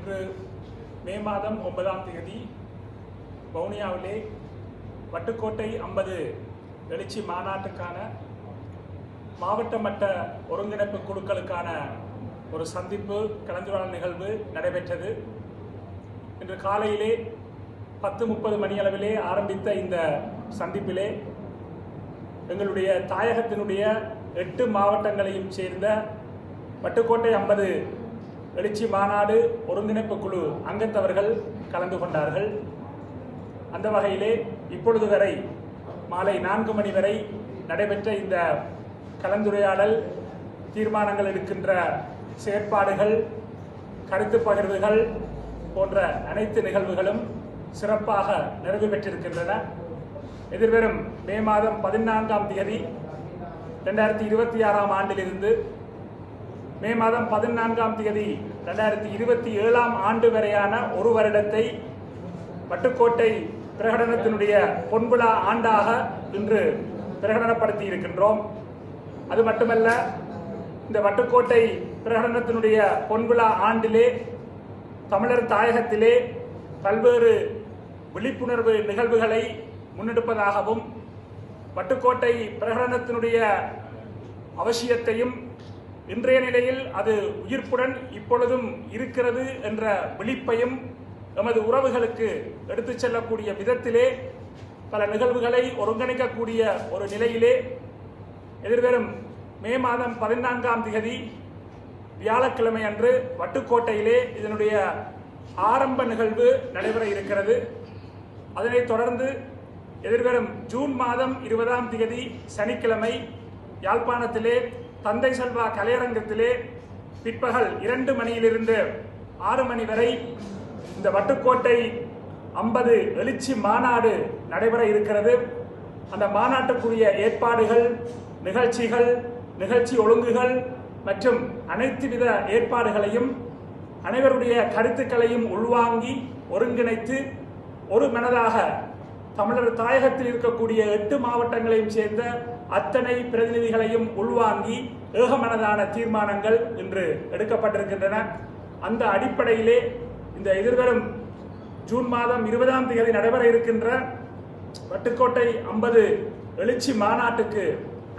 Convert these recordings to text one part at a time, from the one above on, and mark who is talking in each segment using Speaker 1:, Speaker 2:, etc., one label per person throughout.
Speaker 1: இன்று மே மாதம் 9ஆம் தேதி வவுனியாவிலே வட்டுக்கோட்டை 50 எழுச்சி மாநாட்டுக்கான மாவட்ட மட்ட ஒருங்கிணைப்பு குழுக்களுக்கான ஒரு சந்திப்பு கலந்துரையாடல் நிகழ்வு நடைபெற்றது. இன்று காலையிலே 10:30 மணியளவிலே ஆரம்பித்த இந்த சந்திப்பிலே எங்களுடைய தாயகத்தினுடைய 8 மாவட்டங்களையும் சேர்ந்த வட்டுக்கோட்டை 50 எழுச்சி மாநாடு ஒருங்கிணைப்பு குழு அங்கத்தவர்கள் கலந்து கொண்டார்கள். அந்த வகையிலே இப்பொழுது வரை மாலை 4 மணி வரை நடைபெற்ற இந்த கலந்துரையாடல், தீர்மானங்கள் எடுக்கின்ற செயற்பாடுகள், கருத்து பகிர்வுகள் போன்ற அனைத்து நிகழ்வுகளும் சிறப்பாக நிறைவு பெற்றிருக்கின்றன. எதிர்வரும் மே மாதம் 14ஆம் தேதி 2026ஆம் ஆண்டிலிருந்து மே மாதம் 14ஆம் தேதி 2027ஆம் ஆண்டு வரையான ஒரு வருடத்தை வட்டுக்கோட்டை பிரகடனத்தினுடைய பொன்விழா ஆண்டாக இன்று பிரகடனப்படுத்தி இருக்கின்றோம். அது மட்டுமல்ல, இந்த வட்டுக்கோட்டை பிரகடனத்தினுடைய பொன்விழா ஆண்டிலே தமிழர் தாயகத்திலே பல்வேறு விழிப்புணர்வு நிகழ்வுகளை முன்னெடுப்பதாகவும் வட்டுக்கோட்டை பிரகடனத்தினுடைய அவசியத்தையும் இன்றைய நிலையில் அது உயிர்ப்புடன் இப்பொழுதும் இருக்கிறது என்ற விழிப்பையும் எமது உறவுகளுக்கு எடுத்துச் செல்லக்கூடிய விதத்திலே பல நிகழ்வுகளை ஒருங்கிணைக்கக்கூடிய ஒரு நிலையிலே எதிர்வரும் மே மாதம் 14ஆம் தேதி வியாழக்கிழமை அன்று வட்டுக்கோட்டையிலே இதனுடைய ஆரம்ப நிகழ்வு நடைபெற இருக்கிறது. அதனைத் தொடர்ந்து எதிர்வரும் ஜூன் மாதம் 20ஆம் தேதி சனிக்கிழமை யாழ்ப்பாணத்திலே தந்தை செல்வா கலையரங்கத்திலே பிற்பகல் 2 மணியிலிருந்து 6 மணி வரை இந்த வட்டுக்கோட்டை 50 எழுச்சி மாநாடு நடைபெற இருக்கிறது. அந்த மாநாட்டுக்குரிய ஏற்பாடுகள், நிகழ்ச்சிகள், நிகழ்ச்சி ஒழுங்குகள் மற்றும் அனைத்து வித ஏற்பாடுகளையும் அனைவருடைய கருத்துக்களையும் உள்வாங்கி ஒருங்கிணைத்து ஒரு மனதாக தமிழர் தாயகத்தில் இருக்கக்கூடிய 8 மாவட்டங்களையும் சேர்ந்த அத்தனை பிரதிநிதிகளையும் உள்வாங்கி ஏகமனதான தீர்மானங்கள் இன்று எடுக்கப்பட்டிருக்கின்றன. அந்த அடிப்படையிலே இந்த எதிர்வரும் ஜூன் மாதம் 20ஆம் தேதி நடைபெற இருக்கின்ற வட்டுக்கோட்டை 50 எழுச்சி மாநாட்டுக்கு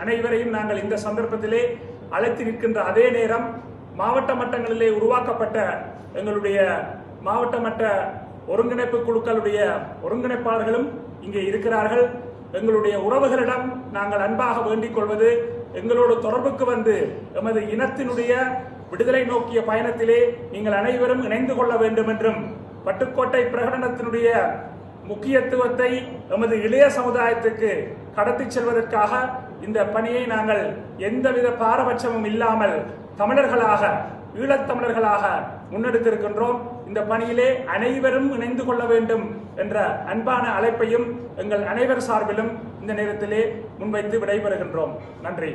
Speaker 1: அனைவரையும் நாங்கள் இந்த சந்தர்ப்பத்திலே அழைத்து நிற்கின்ற அதே நேரம் மாவட்ட மட்டங்களிலே உருவாக்கப்பட்ட எங்களுடைய மாவட்ட மட்ட ஒருங்கிணைப்பு குழுக்களுடைய ஒருங்கிணைப்பாளர்களும் இங்கே இருக்கிறார்கள். எங்களுடைய உறவுகளிடம் நாங்கள் அன்பாக வேண்டிக் கொள்வது, எங்களோடு தொடர்புக்கு வந்து எமது இனத்தினுடைய விடுதலை நோக்கிய பயணத்திலே நீங்கள் அனைவரும் இணைந்து கொள்ள வேண்டும் என்றும், வட்டுக்கோட்டை பிரகடனத்தினுடைய முக்கியத்துவத்தை எமது இளைய சமுதாயத்துக்கு கடத்தி செல்வதற்காக இந்த பணியை நாங்கள் எந்தவித பாரபட்சமும் இல்லாமல் தமிழர்களாக, ஈழத்தமிழர்களாக முன்னெடுத்திருக்கின்றோம். இந்த பணியிலே அனைவரும் இணைந்து கொள்ள வேண்டும் என்ற அன்பான அழைப்பையும் எங்கள் அனைவர் சார்பிலும் இந்த நேரத்திலே முன்வைத்து விடைபெறுகின்றோம். நன்றி.